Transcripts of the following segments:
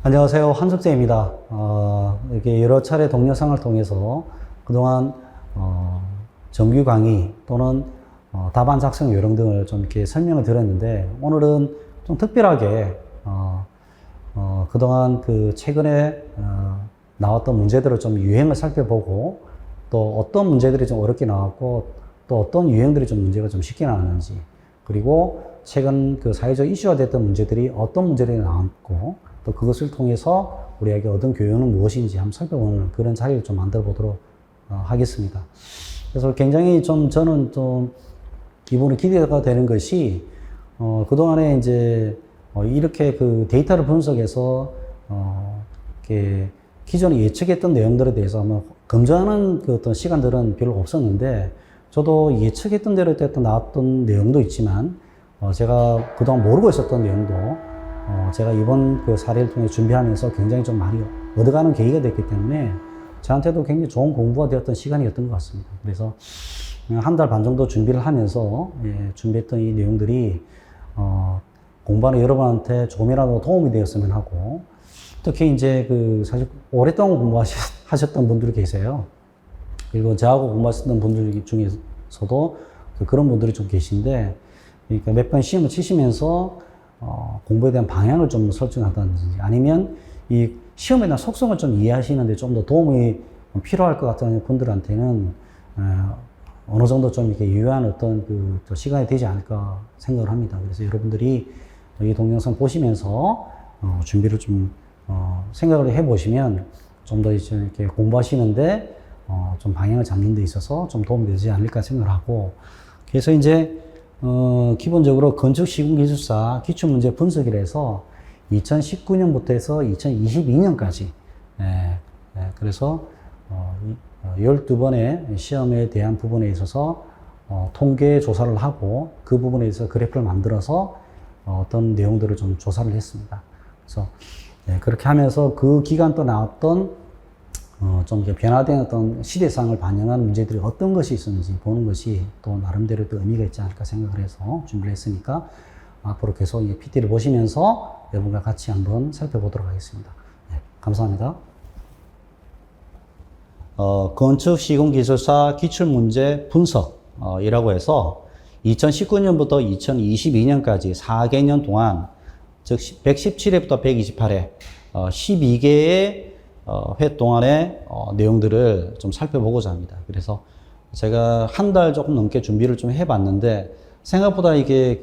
안녕하세요. 한석재입니다. 이렇게 여러 차례 동영상을 통해서 그동안 정규 강의 또는 답안 작성 요령 등을 좀 이렇게 설명을 드렸는데, 오늘은 좀 특별하게 그동안 그 최근에 나왔던 문제들을 좀 유행을 살펴보고, 또 어떤 문제들이 좀 어렵게 나왔고 또 어떤 유형들이 좀 문제가 좀 쉽게 나왔는지, 그리고 최근 그 사회적 이슈가 됐던 문제들이 어떤 문제들이 나왔고, 또 그것을 통해서 우리에게 얻은 교훈은 무엇인지 한번 살펴보는 그런 자리를 좀 만들어 보도록 하겠습니다. 그래서 굉장히 좀 저는 좀 이번에 기대가 되는 것이, 그동안에 이제 이렇게 그 데이터를 분석해서 이렇게 기존에 예측했던 내용들에 대해서 한번 검증하는 그 어떤 시간들은 별로 없었는데, 저도 예측했던 대로 나왔던 내용도 있지만, 제가 그동안 모르고 있었던 내용도 제가 이번 그 사례를 통해 준비하면서 굉장히 좀 많이 얻어가는 계기가 됐기 때문에 저한테도 굉장히 좋은 공부가 되었던 시간이었던 것 같습니다. 그래서 한 달 반 정도 준비를 하면서 준비했던 이 내용들이 공부하는 여러분한테 조금이라도 도움이 되었으면 하고, 특히 이제 그 사실 오랫동안 공부하셨던 분들이 계세요. 그리고 저하고 공부하셨던 분들 중에서도 그런 분들이 좀 계신데, 그러니까 몇 번 시험을 치시면서 공부에 대한 방향을 좀 설정한다든지, 아니면 이 시험에 대한 속성을 좀 이해하시는데 좀 더 도움이 필요할 것 같은 분들한테는 어느 정도 좀 이렇게 유효한 어떤 그 시간이 되지 않을까 생각을 합니다. 그래서 여러분들이 이 동영상 보시면서 준비를 좀 생각을 해보시면 좀 더 이렇게 공부하시는데 좀 방향을 잡는 데 있어서 좀 도움이 되지 않을까 생각을 하고, 그래서 이제 기본적으로 건축시공기술사 기출문제 분석이라 해서 2019년부터 해서 2022년까지, 그래서 12번의 시험에 대한 부분에 있어서 통계 조사를 하고, 그 부분에 있어서 그래프를 만들어서 어떤 내용들을 좀 조사를 했습니다. 그래서 그렇게 하면서 그 기간 또 나왔던 좀 변화된 어떤 시대상을 반영한 문제들이 어떤 것이 있었는지 보는 것이 또 나름대로 또 의미가 있지 않을까 생각을 해서 준비를 했으니까, 앞으로 계속 이 PT를 보시면서 여러분과 같이 한번 살펴보도록 하겠습니다. 감사합니다. 건축시공기술사 기출문제 분석이라고 해서 2019년부터 2022년까지 4개년 동안, 즉 117회부터 128회 12개의 회 동안의 내용들을 좀 살펴보고자 합니다. 그래서 제가 한 달 조금 넘게 준비를 좀 해봤는데, 생각보다 이게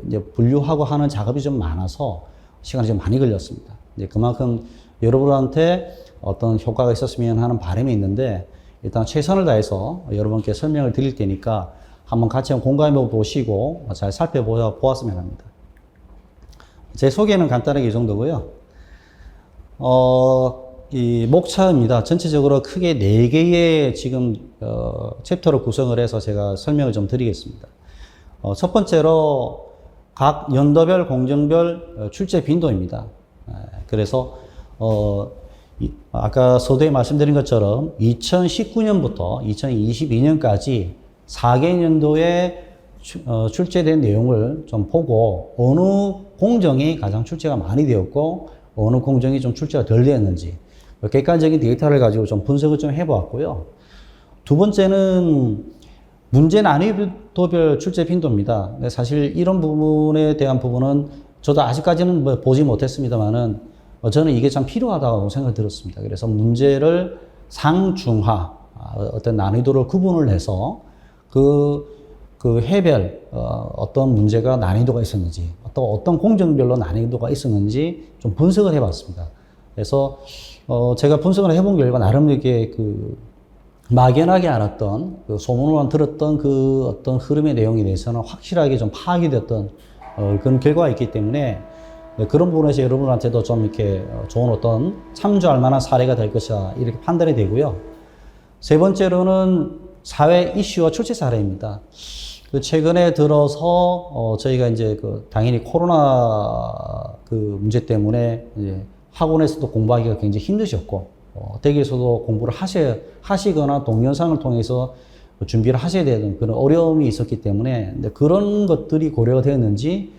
이제 분류하고 하는 작업이 좀 많아서 시간이 좀 많이 걸렸습니다. 이제 그만큼 여러분한테 어떤 효과가 있었으면 하는 바람이 있는데, 일단 최선을 다해서 여러분께 설명을 드릴 테니까 한번 같이 공감해 보시고 잘 살펴보았으면 합니다. 제 소개는 간단하게 이 정도고요. 이 목차입니다. 전체적으로 크게 4개의 지금 챕터로 구성을 해서 제가 설명을 좀 드리겠습니다. 첫 번째로 각 연도별 공정별 출제 빈도입니다. 그래서 아까 서두에 말씀드린 것처럼 2019년부터 2022년까지 4개년도에 출제된 내용을 좀 보고, 어느 공정이 가장 출제가 많이 되었고 어느 공정이 좀 출제가 덜 되었는지 객관적인 데이터를 가지고 좀 분석을 좀 해보았고요. 두 번째는 문제 난이도별 출제 빈도입니다. 사실 이런 부분에 대한 부분은 저도 아직까지는 뭐 보지 못했습니다만은 저는 이게 참 필요하다고 생각이 들었습니다. 그래서 문제를 상중하, 어떤 난이도를 구분을 해서 그 해별 어떤 문제가 난이도가 있었는지, 또 어떤 공정별로 난이도가 있었는지 좀 분석을 해봤습니다. 그래서 제가 분석을 해본 결과 나름 이렇게 막연하게 알았던, 소문으로만 들었던 어떤 흐름의 내용에 대해서는 확실하게 좀 파악이 됐던 그런 결과가 있기 때문에, 그런 부분에서 여러분한테도 좀 이렇게 좋은 어떤 참조할 만한 사례가 될 것이다, 이렇게 판단이 되고요. 세 번째로는 사회 이슈와 출제 사례입니다. 최근에 들어서 저희가 이제 당연히 코로나 문제 때문에 이제 학원에서도 공부하기가 굉장히 힘드셨고, 댁에서도 공부를 하시거나 동영상을 통해서 준비를 하셔야 되는 그런 어려움이 있었기 때문에, 그런 것들이 고려가 되었는지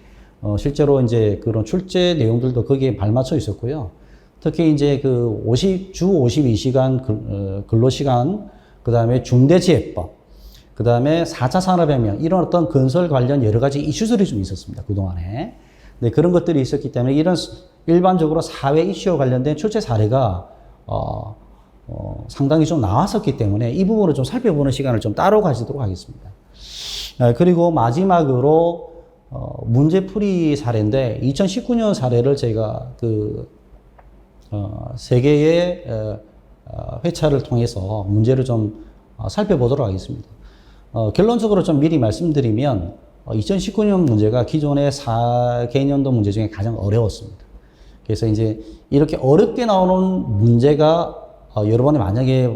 실제로 이제 그런 출제 내용들도 거기에 발맞춰 있었고요. 특히 이제 그 주 52시간 근로시간, 그 다음에 중대재해법, 그 다음에 4차 산업혁명, 이런 어떤 건설 관련 여러 가지 이슈들이 좀 있었습니다. 그동안에. 네, 그런 것들이 있었기 때문에 이런 일반적으로 사회 이슈와 관련된 출제 사례가, 상당히 좀 나왔었기 때문에 이 부분을 좀 살펴보는 시간을 좀 따로 가지도록 하겠습니다. 그리고 마지막으로, 문제풀이 사례인데, 2019년 사례를 제가 세 개의 회차를 통해서 문제를 좀 살펴보도록 하겠습니다. 결론적으로 좀 미리 말씀드리면 2019년 문제가 기존의 4개년도 문제 중에 가장 어려웠습니다. 그래서 이제 이렇게 어렵게 나오는 문제가 여러분이 만약에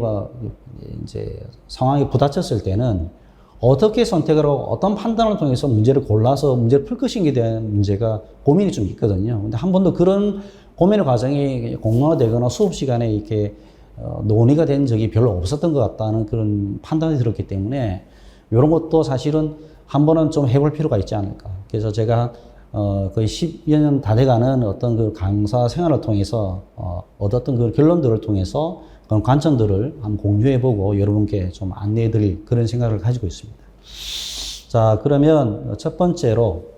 이제 상황이 부닥쳤을 때는 어떻게 선택을 하고 어떤 판단을 통해서 문제를 골라서 문제를 풀 것인지에 대한 문제가 고민이 좀 있거든요. 근데 한 번도 그런 고민의 과정이 공론화되거나 수업 시간에 이렇게 논의가 된 적이 별로 없었던 것 같다는 그런 판단이 들었기 때문에 이런 것도 사실은 한 번은 좀 해볼 필요가 있지 않을까. 그래서 제가 거의 10여 년 다 돼가는 어떤 그 강사 생활을 통해서 얻었던 그 결론들을 통해서 그런 관점들을 한번 공유해보고 여러분께 좀 안내해드릴 그런 생각을 가지고 있습니다. 자, 그러면 첫 번째로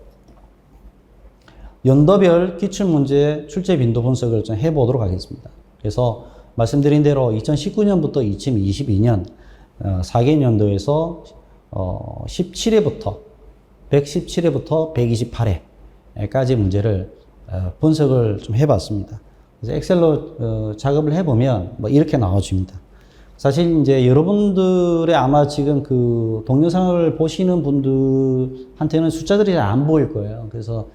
연도별 기출문제 출제 빈도 분석을 좀 해보도록 하겠습니다. 그래서 말씀드린 대로 2019년부터 2022년 4개년도에서 17회부터 117회부터 128회까지 문제를 분석을 좀 해봤습니다. 그래서 엑셀로 작업을 해보면 뭐 이렇게 나와줍니다. 사실 이제 여러분들의 아마 지금 그 동영상을 보시는 분들한테는 숫자들이 잘 안 보일 거예요. 그래서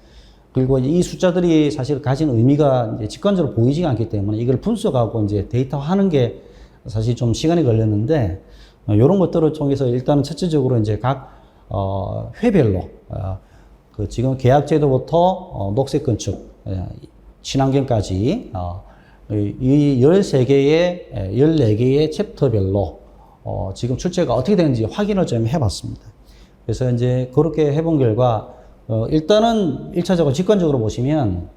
그리고 이 숫자들이 사실 가진 의미가 이제 직관적으로 보이지가 않기 때문에 이걸 분석하고 이제 데이터화하는 게 사실 좀 시간이 걸렸는데 이런 것들을 통해서 일단은 첫째적으로 이제 각 회별로 그 지금 계약제도부터 녹색 건축, 친환경까지 이 13개의 14개의 챕터별로 지금 출제가 어떻게 되는지 확인을 좀 해봤습니다. 그래서 이제 그렇게 해본 결과 일단은 1차적으로 직관적으로 보시면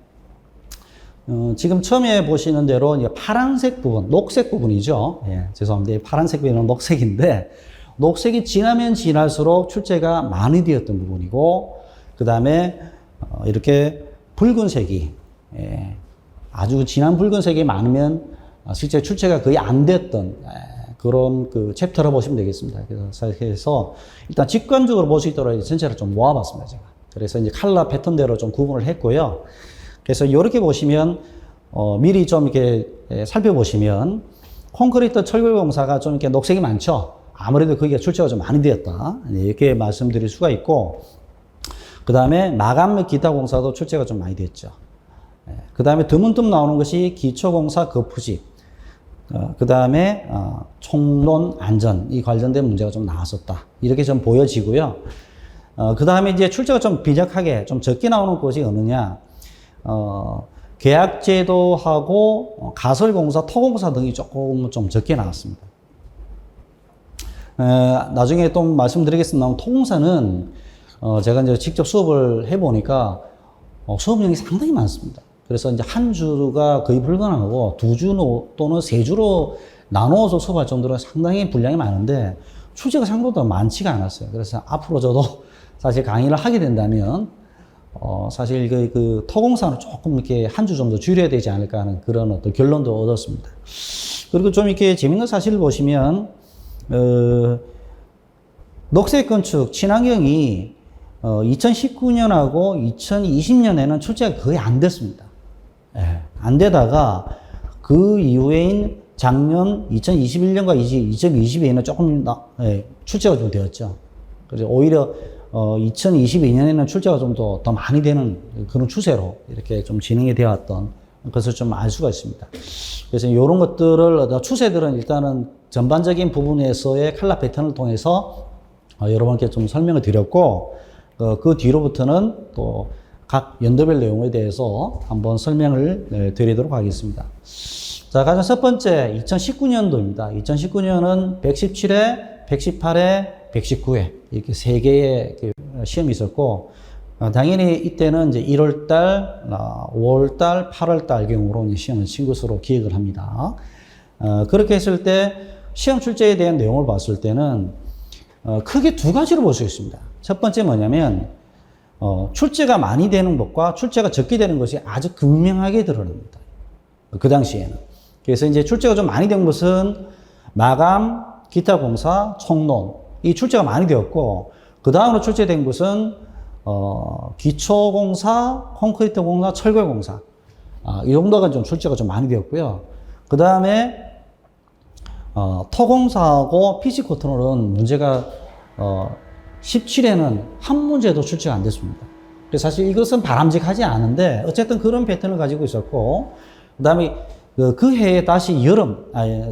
지금 처음에 보시는 대로 이제 파란색 부분, 녹색 부분이죠. 예, 죄송합니다. 파란색 부분은 녹색인데 녹색이 지나면 지날수록 출제가 많이 되었던 부분이고 그 다음에 이렇게 붉은색이 아주 진한 붉은색이 많으면 실제 출제가 거의 안 됐던 그런 그 챕터로 보시면 되겠습니다. 그래서 일단 직관적으로 볼 수 있도록 전체를 좀 모아봤습니다. 제가. 그래서 이제 컬러 패턴대로 좀 구분을 했고요. 그래서 이렇게 보시면 미리 좀 이렇게 살펴보시면 콘크리트 철골공사가 좀 이렇게 녹색이 많죠. 아무래도 거기가 출제가 좀 많이 되었다. 이렇게 말씀드릴 수가 있고 그 다음에 마감 및 기타 공사도 출제가 좀 많이 됐죠. 그 다음에 드문드문 나오는 것이 기초공사 거푸집, 그 다음에 총론 안전 이 관련된 문제가 좀 나왔었다. 이렇게 좀 보여지고요. 그 다음에 이제 출제가 좀 빈약하게 좀 적게 나오는 곳이 어느냐, 계약제도하고 가설공사, 토공사 등이 조금 좀 적게 나왔습니다. 나중에 또 말씀드리겠습니다. 토공사는 제가 이제 직접 수업을 해보니까 수업량이 상당히 많습니다. 그래서 이제 한 주가 거의 불가능하고 2주 또는 3주로 나누어서 수업할 정도로 상당히 분량이 많은데 출제가 생각보다 많지가 않았어요. 그래서 앞으로 저도 사실 강의를 하게 된다면 사실 그 토공사는 조금 이렇게 한 주 정도 줄여야 되지 않을까 하는 그런 어떤 결론도 얻었습니다. 그리고 좀 이렇게 재밌는 사실을 보시면 녹색 건축 친환경이 2019년하고 2020년에는 출제가 거의 안 됐습니다. 예, 안 되다가 그 이후에인 작년 2021년과 2022년에는 조금 출제가 좀 되었죠. 그래서 오히려 2022년에는 출제가 좀 더 많이 되는 그런 추세로 이렇게 좀 진행이 되었던 것을 좀 알 수가 있습니다. 그래서 이런 것들을, 추세들은 일단은 전반적인 부분에서의 컬러 패턴을 통해서 여러분께 좀 설명을 드렸고, 그 뒤로부터는 또 각 연도별 내용에 대해서 한번 설명을 드리도록 하겠습니다. 자, 가장 첫 번째 2019년도입니다. 2019년은 117회, 118회, 119회 이렇게 3개의 시험이 있었고, 당연히 이때는 이제 1월달, 5월달, 8월달 경우로 이제 시험을 친 것으로 기억을 합니다. 그렇게 했을 때 시험 출제에 대한 내용을 봤을 때는 크게 두 가지로 볼 수 있습니다. 첫 번째 뭐냐면 출제가 많이 되는 것과 출제가 적게 되는 것이 아주 극명하게 드러납니다. 그 당시에는. 그래서 이제 출제가 좀 많이 된 것은 마감, 기타 공사, 총론 이 출제가 많이 되었고 그 다음으로 출제된 것은 기초공사, 콘크리트 공사, 철골 공사 이 정도가 좀 출제가 좀 많이 되었고요. 그 다음에 토공사하고 피지코트롤은 문제가 17회는 한 문제도 출제가 안 됐습니다. 그래서 사실 이것은 바람직하지 않은데 어쨌든 그런 패턴을 가지고 있었고 그 다음에 그 해에 다시 여름,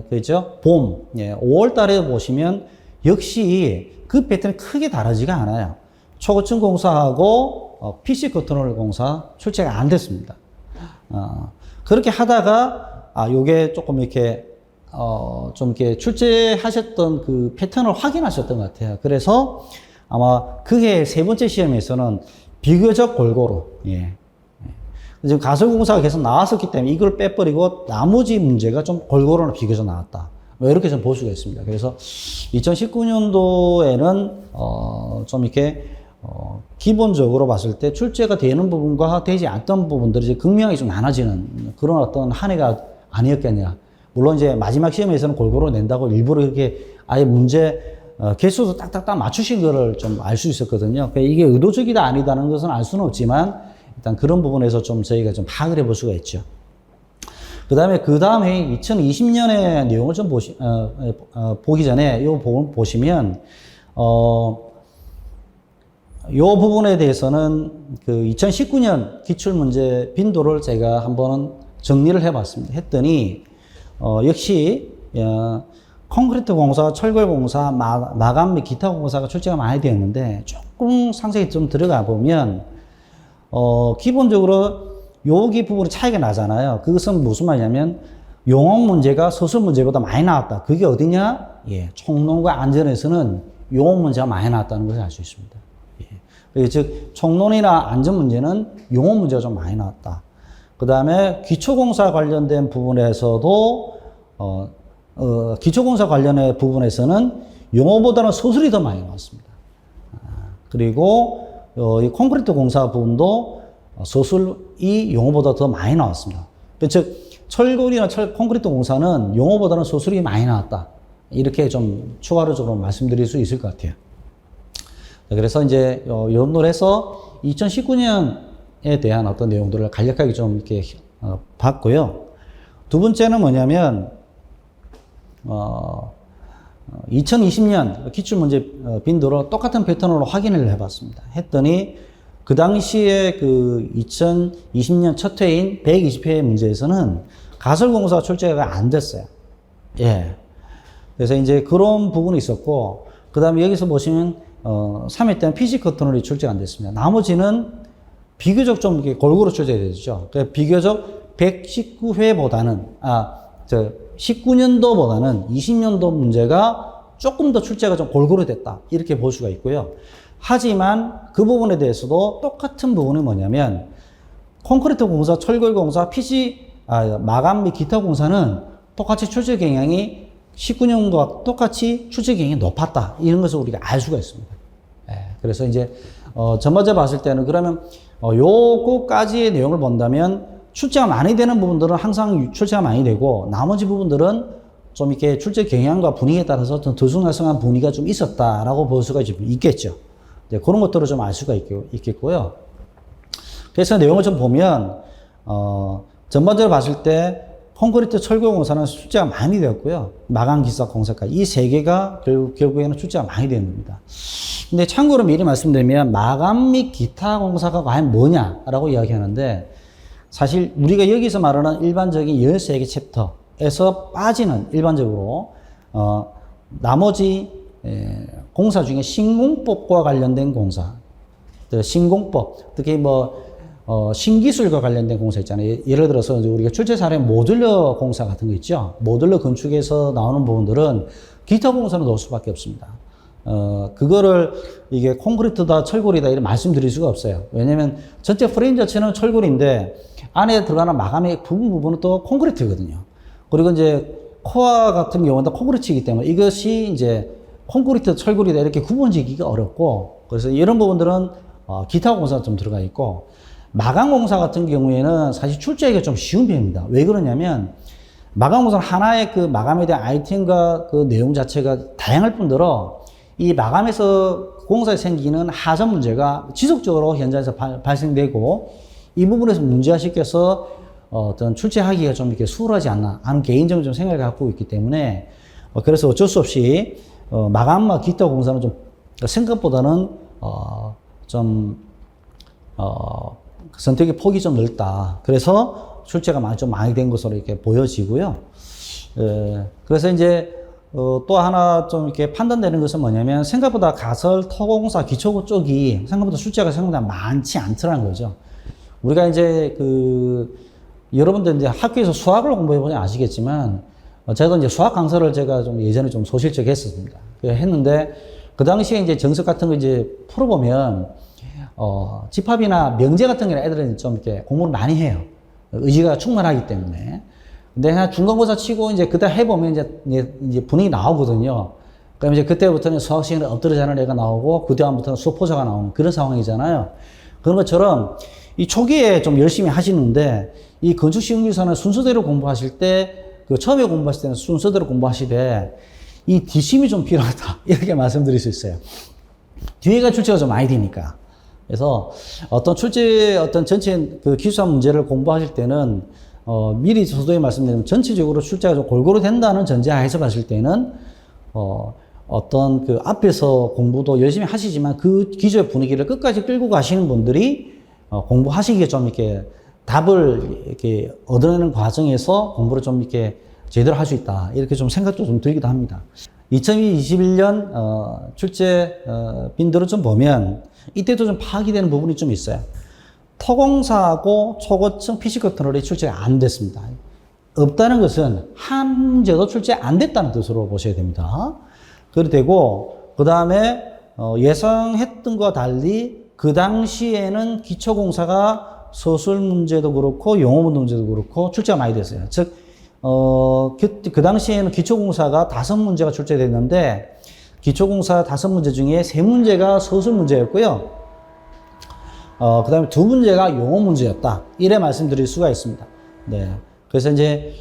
그죠? 봄, 5월 달에 보시면 역시 그 패턴이 크게 다르지가 않아요. 초고층 공사하고 PC 커튼홀 공사 출제가 안 됐습니다. 그렇게 하다가 요게 조금 이렇게 좀 이렇게 출제하셨던 그 패턴을 확인하셨던 것 같아요. 그래서 아마 그해 세 번째 시험에서는 비교적 골고루, 지금 가설공사가 계속 나왔었기 때문에 이걸 빼버리고 나머지 문제가 좀 골고루 비교적 나왔다. 이렇게 좀 볼 수가 있습니다. 그래서 2019년도에는 좀 이렇게 기본적으로 봤을 때 출제가 되는 부분과 되지 않던 부분들이 이제 극명하게 좀 나눠지는 그런 어떤 한 해가 아니었겠냐. 물론 이제 마지막 시험에서는 골고루 낸다고 일부러 이렇게 아예 문제 개수도 딱딱딱 맞추신 거를 좀 알 수 있었거든요. 그러니까 이게 의도적이다 아니다는 것은 알 수는 없지만 일단 그런 부분에서 좀 저희가 좀 파악을 해볼 수가 있죠. 그 다음 해 2020년의 내용을 좀 보기 전에 요 부분 보시면 요 부분에 대해서는 그 2019년 기출문제 빈도를 제가 한번 정리를 해봤습니다. 했더니 역시 콘크리트 공사, 철골 공사, 마감 및 기타 공사가 출제가 많이 되었는데 조금 상세히 좀 들어가 보면 기본적으로 여기 부분이 차이가 나잖아요. 그것은 무슨 말이냐면 용어 문제가 서술 문제보다 많이 나왔다. 그게 어디냐? 총론과 안전에서는 용어 문제가 많이 나왔다는 것을 알 수 있습니다. 즉 총론이나 안전 문제는 용어 문제가 좀 많이 나왔다. 그 다음에 기초공사 관련된 부분에서도 기초공사 관련의 부분에서는 용어보다는 서술이 더 많이 나왔습니다. 그리고 이 콘크리트 공사 부분도 서술이 용어보다 더 많이 나왔습니다. 즉 철골이나 콘크리트 공사는 용어보다는 서술이 많이 나왔다. 이렇게 좀 추가적으로 말씀드릴 수 있을 것 같아요. 그래서 이제 연도를 해서 2019년에 대한 어떤 내용들을 간략하게 좀 이렇게 봤고요. 두 번째는 뭐냐면 2020년 기출문제 빈도로 똑같은 패턴으로 확인을 해봤습니다. 했더니 그 당시에 그 2020년 첫 회인 120회 문제에서는 가설공사 출제가 안 됐어요. 그래서 이제 그런 부분이 있었고, 그 다음에 여기서 보시면 3회 때는 피지 커튼홀이 출제가 안 됐습니다. 나머지는 비교적 좀 이렇게 골고루 출제가 되죠. 그러니까 비교적 119회보다는 19년도보다는 20년도 문제가 조금 더 출제가 좀 골고루 됐다. 이렇게 볼 수가 있고요. 하지만 그 부분에 대해서도 똑같은 부분이 뭐냐면 콘크리트 공사, 철골 공사, 마감 및 기타 공사는 똑같이 출제 경향이 19년도와 똑같이 출제 경향이 높았다. 이런 것을 우리가 알 수가 있습니다. 그래서 이제 전반적으로 봤을 때는 그러면 요거까지의 내용을 본다면 출제가 많이 되는 부분들은 항상 출제가 많이 되고 나머지 부분들은 좀 이렇게 출제 경향과 분위기에 따라서 좀 들쑥날쑥한 분위기가 좀 있었다라고 볼 수가 있겠죠. 그런 것들을 좀 알 수가 있겠고요. 그래서 내용을 좀 보면 전반적으로 봤을 때 콘크리트 철골 공사는 출제가 많이 되었고요. 마감 기사 공사까지 이 세 개가 결국에는 출제가 많이 되는 겁니다. 근데 참고로 미리 말씀드리면 마감 및 기타 공사가 과연 뭐냐라고 이야기하는데 사실 우리가 여기서 말하는 일반적인 13개 챕터에서 빠지는 일반적으로 나머지 공사 중에 신공법과 관련된 공사, 신공법, 특히 신기술과 관련된 공사 있잖아요. 예를 들어서 우리가 출제 사례 모듈러 공사 같은 거 있죠. 모듈러 건축에서 나오는 부분들은 기타 공사는 넣을 수밖에 없습니다. 그거를 이게 콘크리트다, 철골이다, 이렇게 말씀드릴 수가 없어요. 왜냐면 전체 프레임 자체는 철골인데 안에 들어가는 마감의 부분은 또 콘크리트거든요. 그리고 이제 코어 같은 경우는 또 콘크리트이기 때문에 이것이 이제 콘크리트, 철골이다 이렇게 구분짓기가 어렵고, 그래서 이런 부분들은 기타 공사가 좀 들어가 있고, 마감 공사 같은 경우에는 사실 출제하기가 좀 쉬운 편입니다. 왜 그러냐면 마감 공사는 하나의 그 마감에 대한 아이템과 그 내용 자체가 다양할 뿐더러 이 마감에서 공사에 생기는 하전 문제가 지속적으로 현장에서 발생되고, 이 부분에서 문제화시켜서 어떤 출제하기가 좀 이렇게 수월하지 않나 하는 개인적인 좀 생각을 갖고 있기 때문에, 그래서 어쩔 수 없이 마감과 기타 공사는 좀 생각보다는 선택의 폭이 좀 넓다. 그래서 출제가 좀 많이 된 것으로 이렇게 보여지고요. 그래서 이제 또 하나 좀 이렇게 판단되는 것은 뭐냐면, 생각보다 가설, 토공사, 기초고 쪽이 생각보다 출제가 생각보다 많지 않더라는 거죠. 우리가 이제 여러분들 이제 학교에서 수학을 공부해보니 아시겠지만, 제가 이제 수학 강사를 제가 좀 예전에 좀 소실적 했었습니다. 했는데, 그 당시에 이제 정석 같은 거 이제 풀어보면, 집합이나 명제 같은 경우는 애들은 좀 이렇게 공부를 많이 해요. 의지가 충만하기 때문에. 근데 그냥 중간고사 치고 이제 그때 해보면 이제 분위기 나오거든요. 그럼 이제 그때부터는 수학 시간에 엎드려 자는 애가 나오고, 그 다음부터는 수포자가 나오는 그런 상황이잖아요. 그런 것처럼 이 초기에 좀 열심히 하시는데, 이 건축시험기사는 순서대로 공부하실 때, 처음에 공부하실 때는 순서대로 공부하시되, 이 뒷심이 좀 필요하다. 이렇게 말씀드릴 수 있어요. 뒤에가 출제가 좀 많이 되니까. 그래서 어떤 전체 기술사 문제를 공부하실 때는, 미리 서두에 말씀드리면 전체적으로 출제가 좀 골고루 된다는 전제하에서 봤을 때는, 어떤 앞에서 공부도 열심히 하시지만 그 기조의 분위기를 끝까지 끌고 가시는 분들이, 공부하시기에 좀 이렇게 답을 이렇게 얻어내는 과정에서 공부를 좀 이렇게 제대로 할 수 있다. 이렇게 좀 생각도 좀 들기도 합니다. 2021년, 출제, 빈들을 좀 보면, 이때도 좀 파악이 되는 부분이 좀 있어요. 토공사하고 초고층 PC 컨트롤이 출제가 안 됐습니다. 없다는 것은 한 문제도 출제 안 됐다는 뜻으로 보셔야 됩니다. 그렇게 되고, 그 다음에 예상했던 것과 달리 그 당시에는 기초공사가 서술 문제도 그렇고 영어 문제도 그렇고 출제가 많이 됐어요. 즉, 그 당시에는 기초공사가 5문제가 출제됐는데, 기초공사 5문제 중에 3문제가 서술 문제였고요. 그 다음에 2문제가 영어 문제였다. 이래 말씀드릴 수가 있습니다. 네. 그래서 이제,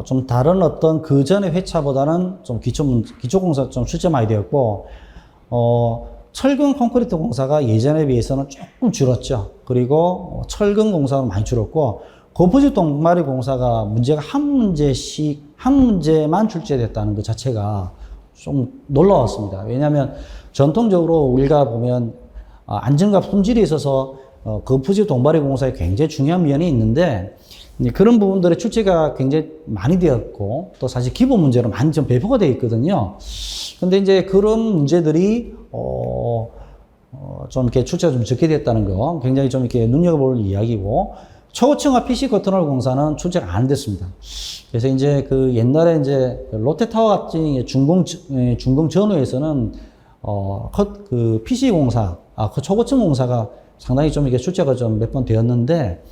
좀 다른 어떤 그 전의 회차보다는 좀 기초공사 좀 출제 많이 되었고, 철근 콘크리트 공사가 예전에 비해서는 조금 줄었죠. 그리고 철근 공사가 많이 줄었고, 거푸집 동마리 공사가 문제가 한 문제만 출제됐다는 것 자체가 좀 놀라웠습니다. 왜냐하면 전통적으로 우리가 보면 안전과 품질에 있어서 거푸집 동마리 공사에 굉장히 중요한 면이 있는데, 그런 부분들의 출제가 굉장히 많이 되었고, 또 사실 기본 문제로 많이 좀 배포가 되어 있거든요. 근데 이제 그런 문제들이 좀 이렇게 출제가 좀 적게 됐다는 거 굉장히 좀 이렇게 눈여겨볼 이야기고, 초고층화 PC 컨트롤 공사는 출제가 안 됐습니다. 그래서 이제 옛날에 이제 롯데타워 같은 중공 전후에서는 PC 공사, 초고층 공사가 상당히 좀 이게 출제가 좀 몇 번 되었는데,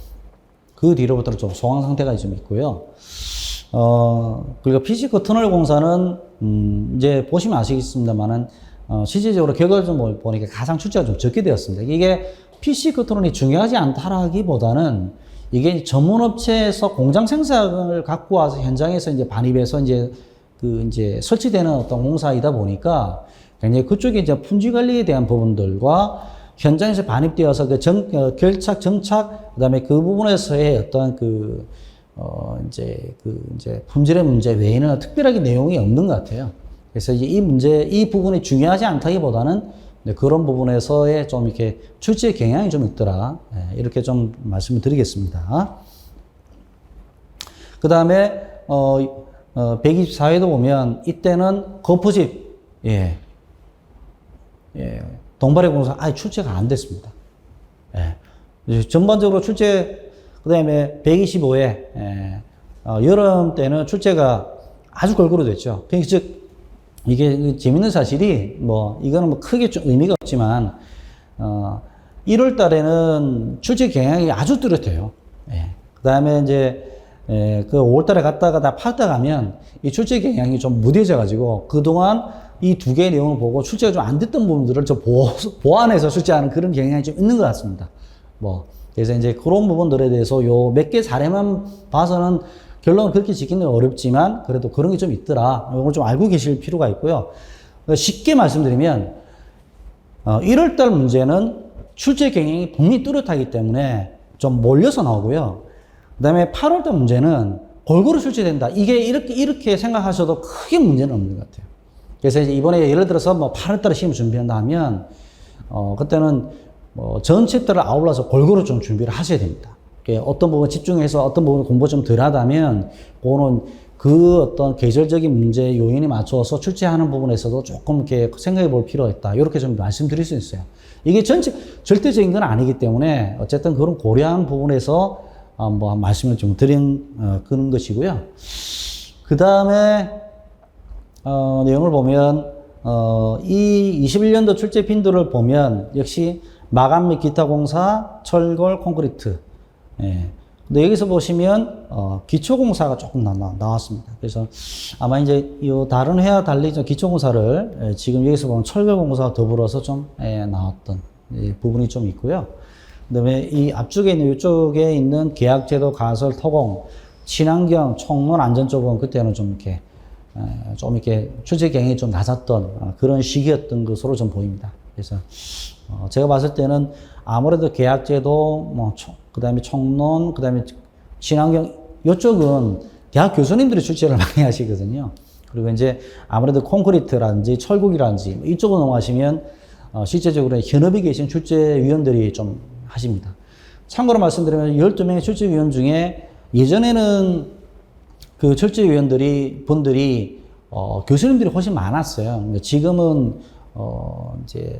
그 뒤로부터는 좀 소강 상태가 좀 있고요. 그리고 PC 컨트롤 공사는 이제 보시면 아시겠습니다만은 실질적으로 결과를 좀 보니까 가장 출제가 좀 적게 되었습니다. 이게 PC 컨트롤이 중요하지 않다라기보다는 이게 전문업체에서 공장 생산을 갖고 와서 현장에서 이제 반입해서 이제 이제 설치되는 어떤 공사이다 보니까 굉장히 그쪽에 이제 품질 관리에 대한 부분들과 현장에서 반입되어서 결착, 정착, 그 다음에 그 부분에서의 어떤 이제 품질의 문제 외에는 특별하게 내용이 없는 것 같아요. 그래서 이제 이 부분이 중요하지 않다기보다는 그런 부분에서의 좀 이렇게 출제 경향이 좀 있더라. 이렇게 좀 말씀을 드리겠습니다. 그 다음에, 124회도 보면, 이때는 거푸집, 동발의 공사 아예 출제가 안 됐습니다. 전반적으로 출제, 그 다음에 125회, 여름 때는 출제가 아주 골고루 됐죠. 즉, 이게 재밌는 사실이 뭐 이거는 뭐 크게 좀 의미가 없지만 1월 달에는 출제 경향이 아주 뚜렷해요. 예. 그다음에 이제 그 5월 달에 갔다가 다 8월 달 가면 이 출제 경향이 좀 무뎌져 가지고 그동안 이 두 개의 내용을 보고 출제가 좀 안 됐던 부분들을 좀 보완해서 출제하는 그런 경향이 좀 있는 것 같습니다. 뭐 그래서 이제 그런 부분들에 대해서 요 몇 개 사례만 봐서는 결론을 그렇게 짓기는 어렵지만 그래도 그런 게 좀 있더라. 이걸 좀 알고 계실 필요가 있고요. 쉽게 말씀드리면 1월 달 문제는 출제 경향이 분명히 뚜렷하기 때문에 좀 몰려서 나오고요. 그 다음에 8월 달 문제는 골고루 출제된다. 이게 이렇게 생각하셔도 크게 문제는 없는 것 같아요. 그래서 이제 이번에 예를 들어서 뭐 8월 달에 시험 준비한다 하면, 그때는 뭐 전 챕터를 아울러서 골고루 좀 준비를 하셔야 됩니다. 어떤 부분 집중해서 어떤 부분 공부 좀 덜 하다면, 그거는 그 어떤 계절적인 문제 요인에 맞춰서 출제하는 부분에서도 조금 이렇게 생각해 볼 필요가 있다. 이렇게 좀 말씀드릴 수 있어요. 이게 절대적인 건 아니기 때문에 어쨌든 그런 고려한 부분에서 뭐 말씀을 좀 드린 그런 것이고요. 그 다음에 내용을 보면 이 21년도 출제 빈도를 보면 역시 마감 및 기타 공사, 철골, 콘크리트. 예. 근데 여기서 보시면 기초공사가 조금 나왔습니다. 그래서 아마 이제 이 다른 회와 달리 기초공사를 지금 여기서 보면 철골공사와 더불어서 좀 나왔던 부분이 좀 있고요. 그다음에 이 앞쪽에 있는 이쪽에 있는 계약제도, 가설, 토공, 친환경, 총론, 안전 쪽은 그때는 좀 이렇게 출제 경향이 좀 낮았던 그런 시기였던 것으로 좀 보입니다. 그래서 제가 봤을 때는 아무래도 계약제도, 그다음에 총론, 그다음에 친환경 이쪽은 대학 교수님들이 출제를 많이 하시거든요. 그리고 이제 아무래도 콘크리트라든지 철국이라든지 이쪽으로 넘어가시면 실제적으로 현업에 계신 출제위원들이 좀 하십니다. 참고로 말씀드리면 12명의 출제위원 중에 예전에는 그 출제위원들이 분들이 교수님들이 훨씬 많았어요. 지금은 이제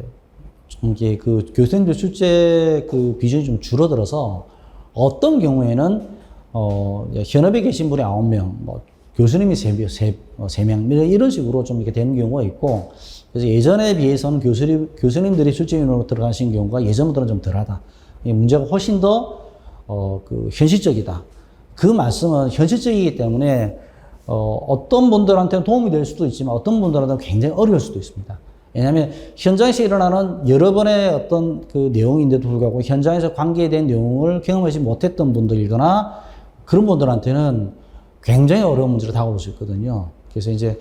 좀 이게 그 교수님들 출제 그 비중이 좀 줄어들어서 어떤 경우에는 현업에 계신 분이 9명, 뭐 교수님이 3명 이런 식으로 좀 이렇게 되는 경우가 있고, 그래서 예전에 비해서는 교수님들이 출제위원으로 들어가신 경우가 예전보다는 좀 덜하다. 이 문제가 훨씬 더 그 현실적이다. 그 말씀은 현실적이기 때문에 어떤 분들한테는 도움이 될 수도 있지만 어떤 분들한테는 굉장히 어려울 수도 있습니다. 왜냐하면 현장에서 일어나는 여러 번의 어떤 그 내용인데도 불구하고 현장에서 관계된 내용을 경험하지 못했던 분들이거나 그런 분들한테는 굉장히 어려운 문제로 다가올 수 있거든요. 그래서 이제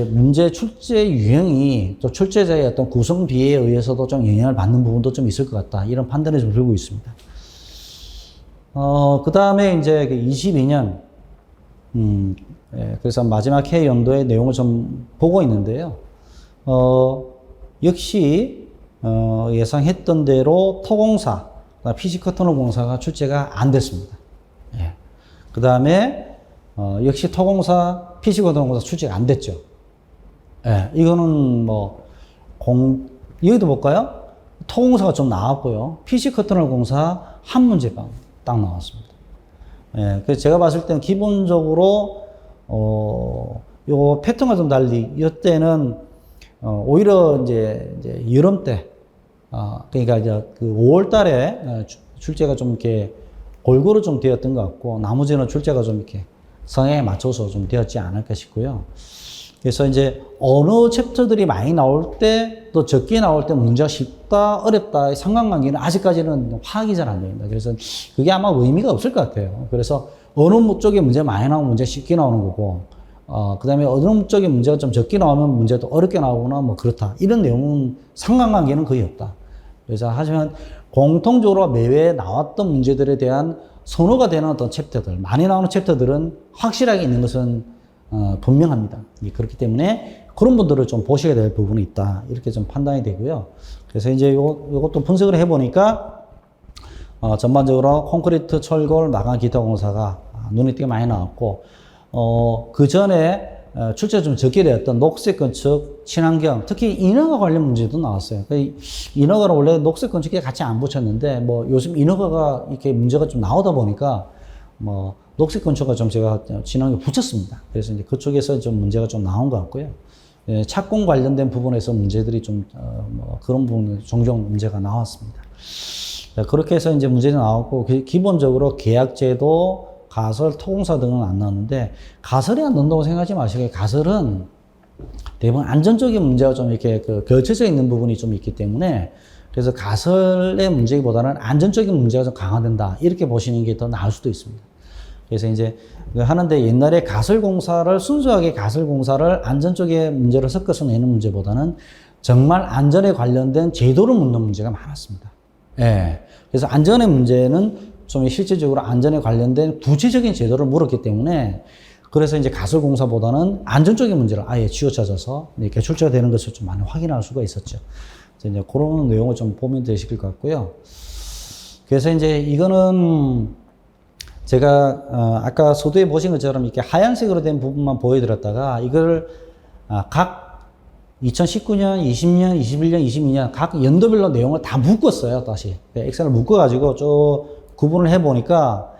문제 출제 유형이 또 출제자의 어떤 구성비에 의해서도 좀 영향을 받는 부분도 좀 있을 것 같다. 이런 판단이 좀 들고 있습니다. 그 다음에 이제 22년, 그래서 마지막 해 연도의 내용을 좀 보고 있는데요. 역시, 예상했던 대로 토공사, PC 커터널 공사가 출제가 안 됐습니다. 예. 그 다음에, 역시 토공사, PC 커터널 공사 출제가 안 됐죠. 예. 이거는 여기도 볼까요? 토공사가 좀 나왔고요. PC 커터널 공사 한 문제가 딱 나왔습니다. 예. 그래서 제가 봤을 때는 기본적으로, 요 패턴과 좀 달리, 이때는 오히려 이제 여름 때, 그러니까 이제 그 5월 달에 출제가 좀 이렇게 골고루 좀 되었던 것 같고, 나머지는 출제가 좀 이렇게 성향에 맞춰서 좀 되었지 않을까 싶고요. 그래서 이제 어느 챕터들이 많이 나올 때, 또 적게 나올 때 문제가 쉽다, 어렵다, 상관관계는 아직까지는 파악이 잘 안 됩니다. 그래서 그게 아마 의미가 없을 것 같아요. 그래서 어느 쪽에 문제가 많이 나오면 문제가 쉽게 나오는 거고, 그 다음에 어느 쪽에 문제가 좀 적게 나오면 문제가 또 어렵게 나오거나 뭐 그렇다. 이런 내용은 상관관계는 거의 없다. 그래서 하지만 공통적으로 매회 나왔던 문제들에 대한 선호가 되는 어떤 챕터들, 많이 나오는 챕터들은 확실하게 있는 것은 분명합니다. 그렇기 때문에 그런 분들을 좀 보셔야 될 부분이 있다. 이렇게 좀 판단이 되고요. 그래서 이제 요것도 분석을 해보니까, 전반적으로 콘크리트, 철골, 마감, 기타 공사가 눈에 띄게 많이 나왔고, 그 전에 출제가 좀 적게 되었던 녹색 건축, 친환경, 특히 인허가 관련 문제도 나왔어요. 인허가를 원래 녹색 건축에 같이 안 붙였는데, 뭐 요즘 인허가가 이렇게 문제가 좀 나오다 보니까, 녹색 건축가 좀 제가 친환경 붙였습니다. 그래서 이제 그쪽에서 좀 문제가 좀 나온 것 같고요. 착공 관련된 부분에서 문제들이 좀, 뭐 그런 부분 종종 문제가 나왔습니다. 그렇게 해서 이제 문제가 나왔고, 기본적으로 계약제도, 가설, 토공사 등은 안 나왔는데, 가설이 안 넣는다고 생각하지 마시고, 가설은 대부분 안전적인 문제가 좀 이렇게 결쳐져 있는 부분이 좀 있기 때문에, 그래서 가설의 문제보다는 안전적인 문제가 좀 강화된다. 이렇게 보시는 게 더 나을 수도 있습니다. 그래서 이제 하는데 옛날에 가설공사를 순수하게 가설공사를 안전 쪽에 문제를 섞어서 내는 문제보다는 정말 안전에 관련된 제도를 묻는 문제가 많았습니다. 예. 그래서 안전의 문제는 좀 실질적으로 안전에 관련된 구체적인 제도를 물었기 때문에 그래서 이제 가설공사보다는 안전 쪽의 문제를 아예 쥐어짜져서 개출제가 되는 것을 좀 많이 확인할 수가 있었죠. 이제 그런 내용을 좀 보면 되실 것 같고요. 그래서 이제 이거는 제가 아까 소두에 보신 것처럼 이렇게 하얀색으로 된 부분만 보여드렸다가 이걸 각 2019년, 20년, 21년, 22년 각 연도별로 내용을 다 묶었어요. 다시 엑셀을 묶어가지고 쭉 구분을 해보니까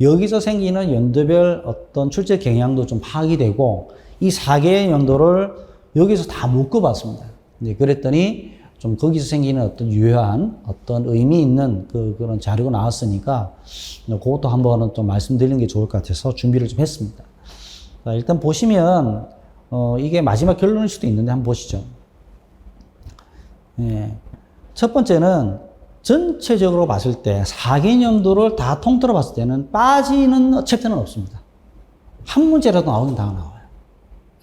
여기서 생기는 연도별 어떤 출제 경향도 좀 파악이 되고 이 4개의 연도를 여기서 다 묶어봤습니다. 이제 그랬더니 좀 거기서 생기는 어떤 유효한 어떤 의미 있는 그런 자료가 나왔으니까 그것도 한번 좀 말씀드리는 게 좋을 것 같아서 준비를 좀 했습니다. 자, 일단 보시면 이게 마지막 결론일 수도 있는데 한번 보시죠. 예. 첫 번째는 전체적으로 봤을 때 4개년도를 다 통틀어 봤을 때는 빠지는 챕터는 없습니다. 한 문제라도 나오면 다 나와요.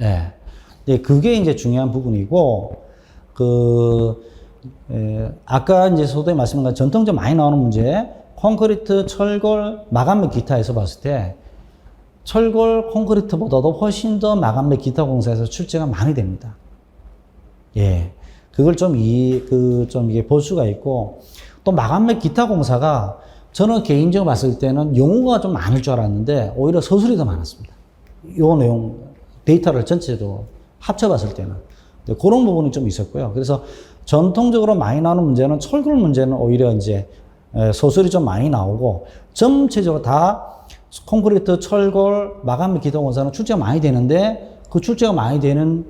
예. 네, 그게 이제 중요한 부분이고 아까 이제 소도에 말씀한 것 전통적으로 많이 나오는 문제, 콘크리트, 철골, 마감 및 기타에서 봤을 때, 철골, 콘크리트보다도 훨씬 더 마감 및 기타 공사에서 출제가 많이 됩니다. 예. 그걸 좀 이게 볼 수가 있고, 또 마감 및 기타 공사가 저는 개인적으로 봤을 때는 용어가 좀 많을 줄 알았는데, 오히려 서술이 더 많았습니다. 요 내용, 데이터를 전체적으로 합쳐봤을 때는. 그런 부분이 좀 있었고요. 그래서 전통적으로 많이 나오는 문제는 철골 문제는 오히려 이제 소설이 좀 많이 나오고 전체적으로 다 콘크리트, 철골, 마감 및 기타 공사는 출제가 많이 되는데 그 출제가 많이 되는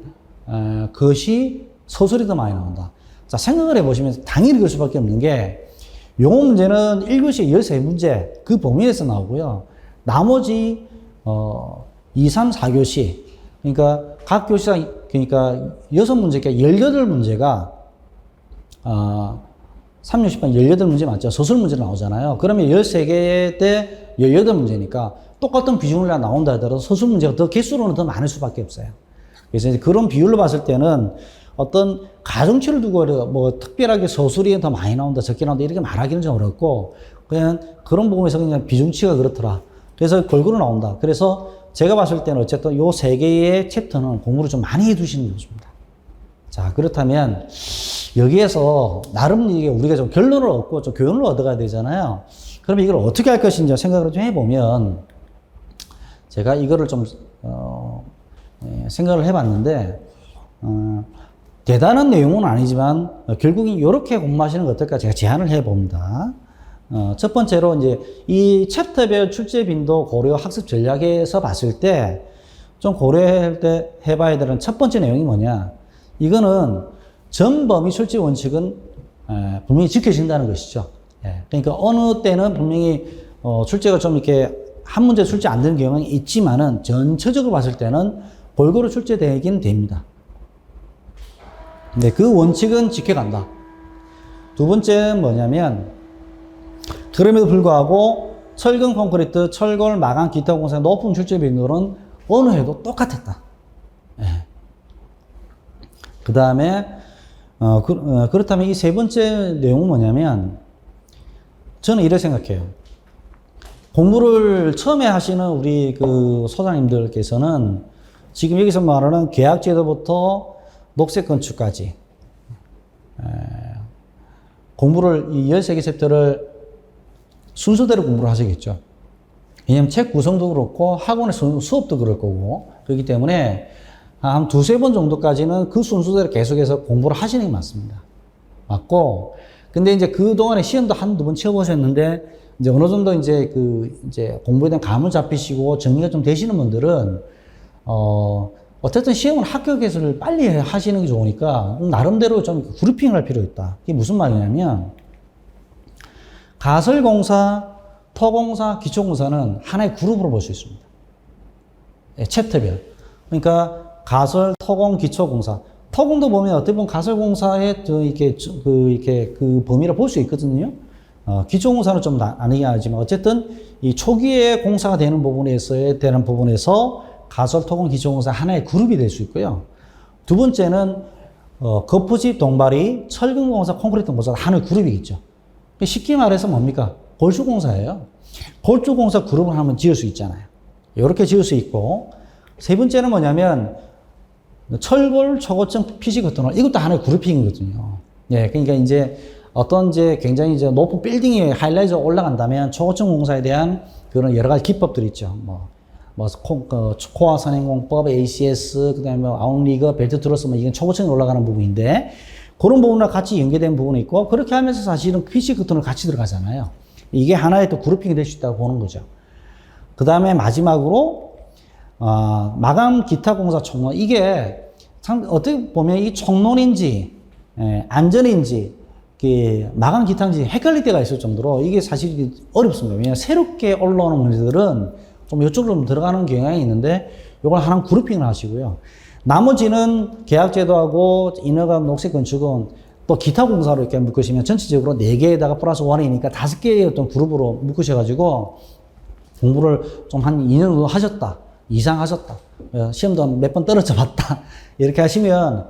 것이 소설이 더 많이 나온다. 자, 생각을 해보시면 당연히 그럴 수밖에 없는 게 용어 문제는 1교시 13문제 그 범위에서 나오고요. 나머지 2, 3, 4교시 그러니까 각 교시당 그러니까 6문제, 그러니까 18문제가 360번 18문제 맞죠? 소설 문제 나오잖아요. 그러면 13개 대 18문제니까 똑같은 비중으로 나온다 하더라도 소설 문제가 더 개수로는 더 많을 수밖에 없어요. 그래서 이제 그런 비율로 봤을 때는 어떤 가중치를 두고 뭐 특별하게 소설이 더 많이 나온다, 적게 나온다 이렇게 말하기는 좀 어렵고 그냥 그런 부분에서 그냥 비중치가 그렇더라. 그래서 골고루 나온다. 그래서 제가 봤을 때는 어쨌든 요 3개의 챕터는 공부를 좀 많이 해두시는 게 좋습니다. 자, 그렇다면 여기에서 나름 이게 우리가 좀 결론을 얻고 좀 교훈을 얻어가야 되잖아요. 그러면 이걸 어떻게 할 것인지 생각을 좀 해보면 제가 이거를 좀 생각을 해봤는데 대단한 내용은 아니지만 결국은 이렇게 공부하시는 거 어떨까 제가 제안을 해봅니다. 첫 번째로 이제 이 챕터별 출제 빈도 고려 학습 전략에서 봤을 때 좀 고려할 때 해봐야 되는 첫 번째 내용이 뭐냐. 이거는 전 범위 출제 원칙은 분명히 지켜진다는 것이죠. 그러니까 어느 때는 분명히 출제가 좀 이렇게 한 문제 출제 안 되는 경향이 있지만은 전체적으로 봤을 때는 골고루 출제되긴 됩니다. 근데 그 원칙은 지켜간다. 두 번째는 뭐냐면 그럼에도 불구하고 철근 콘크리트, 철골, 마감, 기타 공사 높은 출제 빈도는 어느 해도 똑같았다. 그 다음에 그렇다면 이 세 번째 내용은 뭐냐면 저는 이렇게 생각해요. 공부를 처음에 하시는 우리 그 소장님들께서는 지금 여기서 말하는 계약제도부터 녹색 건축까지 공부를 이 13개 챕터를 순서대로 공부를 하시겠죠. 왜냐면 책 구성도 그렇고 학원의 수업도 그럴 거고 그렇기 때문에 한 두세 번 정도까지는 그 순서대로 계속해서 공부를 하시는 게 맞습니다. 맞고 근데 이제 그동안에 시험도 한두 번 치어보셨는데 이제 어느 정도 이제 이제 공부에 대한 감을 잡히시고 정리가 좀 되시는 분들은 어쨌든 시험은 합격해서를 빨리 하시는 게 좋으니까 나름대로 좀 그룹핑을 할 필요가 있다. 이게 무슨 말이냐면 가설공사, 토공사, 기초공사는 하나의 그룹으로 볼 수 있습니다. 예, 챕터별. 그러니까 가설, 토공, 기초공사. 토공도 보면 어떻게 보면 가설공사의 그 범위를 볼 수 있거든요. 기초공사는 좀 아니긴 하지만 어쨌든 이 초기에 공사가 되는 부분에서 가설, 토공, 기초공사 하나의 그룹이 될 수 있고요. 두 번째는 거푸집, 동바리, 철근공사, 콘크리트 공사 하나의 그룹이겠죠. 쉽게 말해서 뭡니까? 골수공사예요. 골수공사 그룹을 한번 지을 수 있잖아요. 이렇게 지을 수 있고 세 번째는 뭐냐면 철골, 초고층, 피지 커터널 이것도 하나의 그룹핑이거든요. 예, 그러니까 이제 어떤 이제 굉장히 이제 높은 빌딩이 하이라이트가 올라간다면 초고층 공사에 대한 그런 여러 가지 기법들이 있죠. 코어 선행공법, ACS, 그 다음에 아웃리거, 벨트 트러스, 이건 초고층에 올라가는 부분인데, 그런 부분과 같이 연계된 부분이 있고, 그렇게 하면서 사실은 PC 커튼을 같이 들어가잖아요. 이게 하나의 또 그룹핑이 될 수 있다고 보는 거죠. 그 다음에 마지막으로, 마감 기타 공사 총론. 이게 참, 어떻게 보면 이 총론인지, 안전인지, 마감 기타인지 헷갈릴 때가 있을 정도로 이게 사실 어렵습니다. 왜냐하면 새롭게 올라오는 문제들은 좀 이쪽으로 들어가는 경향이 있는데 이걸 하나 그룹핑을 하시고요. 나머지는 계약제도하고 인허가 녹색 건축은 또 기타 공사로 이렇게 묶으시면 전체적으로 4개에다가 플러스 1이니까 5개의 어떤 그룹으로 묶으셔가지고 공부를 좀 한 2년 정도 하셨다. 이상 하셨다. 시험도 몇 번 떨어져 봤다. 이렇게 하시면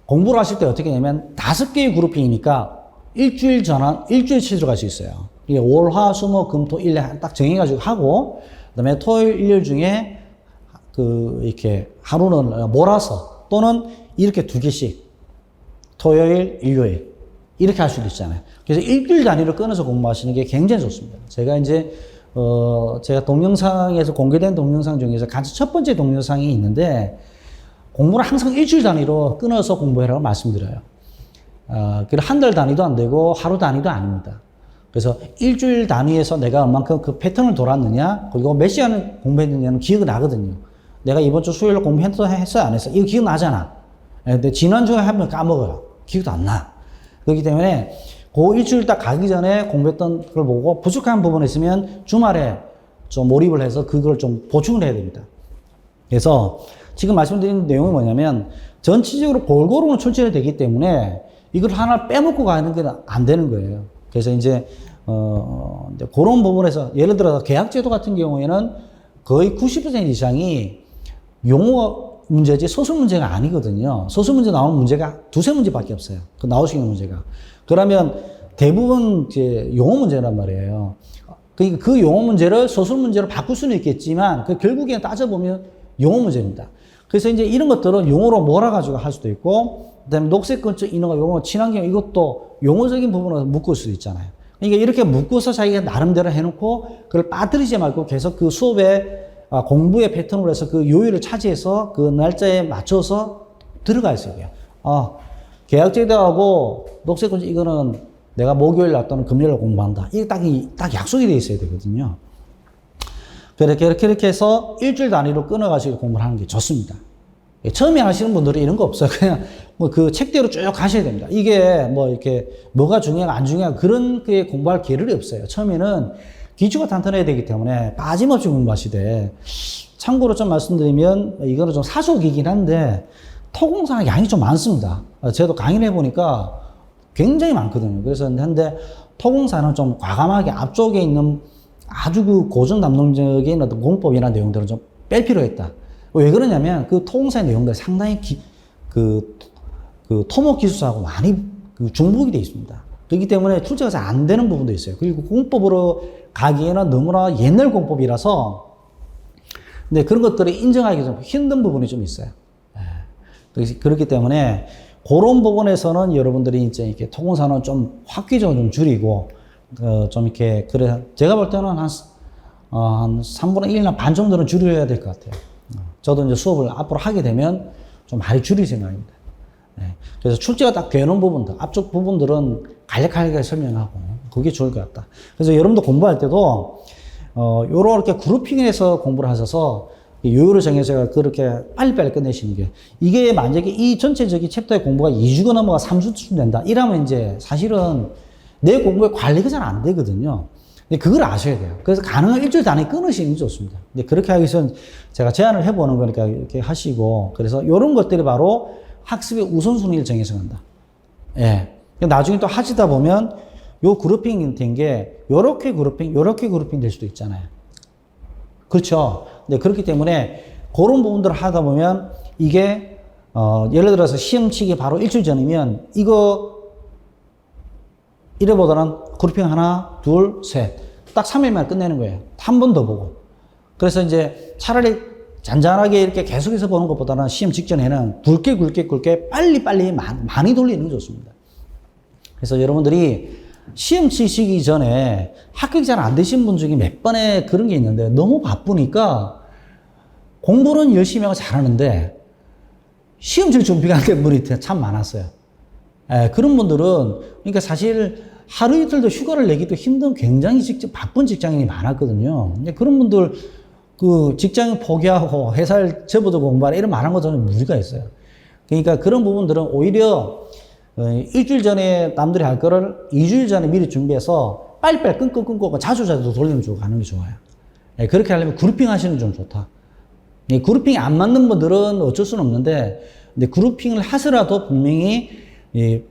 공부를 하실 때 어떻게 하냐면 5개의 그룹핑이니까 일주일 치러 갈 수 있어요. 이게 월, 화, 수, 목, 금, 토, 일 딱 정해가지고 하고 그 다음에 토요일, 일요일 중에 이렇게 하루는 몰아서 또는 이렇게 2개씩 토요일, 일요일 이렇게 할 수도 있잖아요. 그래서 일주일 단위로 끊어서 공부하시는 게 굉장히 좋습니다. 제가 이제 제가 동영상에서 공개된 동영상 중에서 가장 첫 번째 동영상이 있는데 공부를 항상 일주일 단위로 끊어서 공부해라고 말씀드려요. 한 달 단위도 안 되고 하루 단위도 아닙니다. 그래서 일주일 단위에서 내가 얼만큼 그 패턴을 돌았느냐, 그리고 몇 시간을 공부했느냐는 기억이 나거든요. 내가 이번 주 수요일 공부했어, 안 했어? 이거 기억나잖아. 근데 지난주에 하면 까먹어요. 기억도 안 나. 그렇기 때문에 그 일주일 딱 가기 전에 공부했던 걸 보고 부족한 부분이 있으면 주말에 좀 몰입을 해서 그걸 좀 보충을 해야 됩니다. 그래서 지금 말씀드린 내용이 뭐냐면 전체적으로 골고루는 출제가 되기 때문에 이걸 하나 빼먹고 가는 게 안 되는 거예요. 그래서 이제 그런 부분에서 예를 들어서 계약제도 같은 경우에는 거의 90% 이상이 용어 문제지 소수 문제가 아니거든요. 소수 문제 나오는 문제가 2-3문제밖에 없어요. 그 나올 수 있는 문제가. 그러면 대부분 이제 용어 문제란 말이에요. 그러니까 그 용어 문제를 소수 문제로 바꿀 수는 있겠지만 그 결국에 따져보면 용어 문제입니다. 그래서 이제 이런 것들은 용어로 몰아가지고 할 수도 있고, 그 다음에 녹색 건축 인허가 용어, 친환경 이것도 용어적인 부분으로 묶을 수도 있잖아요. 그러니까 이렇게 묶어서 자기가 나름대로 해놓고 그걸 빠뜨리지 말고 계속 그 수업에 공부의 패턴으로 해서 그 요일을 차지해서 그 날짜에 맞춰서 들어가 있어야 돼요. 계약제도하고 녹색 건축 이거는 내가 목요일 날 또는 금요일 날 공부한다. 이게 딱 약속이 돼 있어야 되거든요. 그렇게 해서 일주일 단위로 끊어가지고 공부를 하는 게 좋습니다. 처음에 하시는 분들은 이런 거 없어요. 그냥 그 책대로 쭉 가셔야 됩니다. 이게 이렇게 뭐가 중요하고 안 중요하고 그런 게 공부할 기회가 없어요. 처음에는 기초가 탄탄해야 되기 때문에 빠짐없이 공부하시되, 참고로 좀 말씀드리면 이거는 좀 사족이긴 한데 토공사 양이 좀 많습니다. 저도 강의를 해보니까 굉장히 많거든요. 그래서 근데 토공사는 좀 과감하게 앞쪽에 있는 아주 그 고정담론적인 어떤 공법이나 내용들은 좀 뺄 필요가 있다. 왜 그러냐면 그 토공사의 내용들 상당히 그 토목 기술사하고 많이 중복이 되어 있습니다. 그렇기 때문에 출제가 잘 안 되는 부분도 있어요. 그리고 공법으로 가기에는 너무나 옛날 공법이라서 근데 그런 것들을 인정하기 좀 힘든 부분이 좀 있어요. 그렇기 때문에 그런 부분에서는 여러분들이 이제 이렇게 토공사는 좀 획기적으로 좀 줄이고 좀 이렇게 그래 제가 볼 때는 한 3분의 1이나 반 정도는 줄여야 될 것 같아요. 저도 이제 수업을 앞으로 하게 되면 좀 많이 줄일 생각입니다. 그래서 출제가 딱 되는 부분들, 앞쪽 부분들은 간략하게 설명하고 그게 좋을 것 같다. 그래서 여러분도 공부할 때도 요렇게 그룹핑해서 공부를 하셔서 요요를 정해서 그렇게 빨리빨리 끝내시는 게, 이게 만약에 이 전체적인 챕터의 공부가 2주가 넘어가 3주쯤 된다. 이러면 이제 사실은 내 공부의 관리가 잘 안 되거든요. 근데 그걸 아셔야 돼요. 그래서 가능한 일주일 단위 끊으시는 게 좋습니다. 근데 그렇게 하기 위해서는 제가 제안을 해보는 거니까 이렇게 하시고, 그래서 이런 것들이 바로 학습의 우선순위를 정해서 간다. 예. 나중에 또 하시다 보면 요 그룹핑이 된 게 요렇게 그룹핑 될 수도 있잖아요. 그렇죠. 네, 그렇기 때문에 그런 부분들을 하다 보면 이게 예를 들어서 시험 치기 바로 일주일 전이면 이래보다는 그룹핑 하나, 둘, 셋. 딱 3일만 끝내는 거예요. 한 번 더 보고. 그래서 이제 차라리 잔잔하게 이렇게 계속해서 보는 것보다는 시험 직전에는 굵게 빨리 많이 돌리는 게 좋습니다. 그래서 여러분들이 시험 치시기 전에 합격이 잘 안 되신 분 중에 몇 번에 그런 게 있는데, 너무 바쁘니까 공부는 열심히 하고 잘하는데 시험 칠 준비가 안 된 분이 참 많았어요. 그런 분들은, 그러니까 사실 하루 이틀도 휴가를 내기도 힘든 굉장히 바쁜 직장인이 많았거든요. 근데 그런 분들 그 직장인 포기하고 회사를 접어두고 공부하라 이런 말한 것들은 무리가 있어요. 그러니까 그런 부분들은 오히려 일주일 전에 남들이 할 거를 2주일 전에 미리 준비해서 빨리빨리 끊고 자주 돌리는 쪽으로 가는 게 좋아요. 그렇게 하려면 그룹핑 하시는 게 좀 좋다. 그룹핑이 안 맞는 분들은 어쩔 수는 없는데, 근데 그룹핑을 하더라도 분명히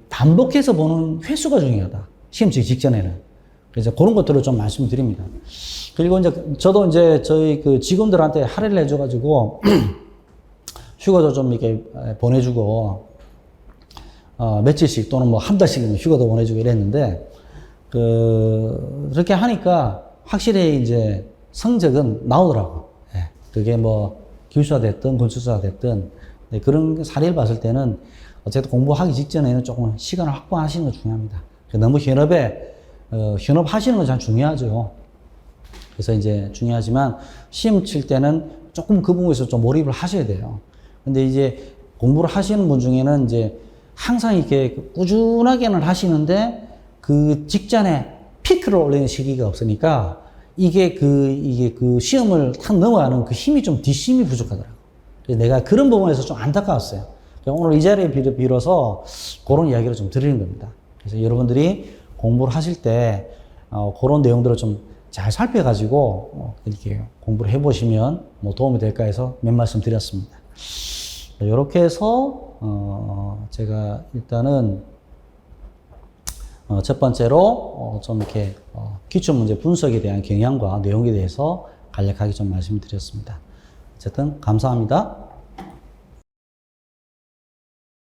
반복해서 보는 횟수가 중요하다. 시험 치기 직전에는. 그래서 그런 것들을 좀 말씀드립니다. 그리고 이제 저도 이제 저희 그 직원들한테 할애를 해줘가지고 휴가도 좀 이렇게 보내주고, 며칠씩 또는 뭐 한 달씩 휴가도 보내주고 이랬는데, 그렇게 하니까 확실히 이제 성적은 나오더라고. 그게 뭐 기술사 됐든 건축사 됐든, 그런 사례를 봤을 때는 어쨌든 공부하기 직전에는 조금 시간을 확보하시는 거 중요합니다. 너무 현업하시는 건 참 중요하죠. 그래서 이제 중요하지만 시험 칠 때는 조금 그 부분에서 좀 몰입을 하셔야 돼요. 근데 이제 공부를 하시는 분 중에는 이제 항상 이렇게 꾸준하게는 하시는데 그 직전에 피크를 올리는 시기가 없으니까 이게 그 시험을 탁 넘어가는 그 힘이 좀 뒷심이 부족하더라고요. 그래서 내가 그런 부분에서 좀 안타까웠어요. 오늘 이 자리에 빌어서 그런 이야기를 좀 드리는 겁니다. 그래서 여러분들이 공부를 하실 때 그런 내용들을 좀 잘 살펴가지고 이렇게 공부를 해보시면 뭐 도움이 될까 해서 몇 말씀 드렸습니다. 이렇게 해서 제가 일단은 첫 번째로 좀 이렇게 기출문제 분석에 대한 경향과 내용에 대해서 간략하게 좀 말씀드렸습니다. 어쨌든 감사합니다.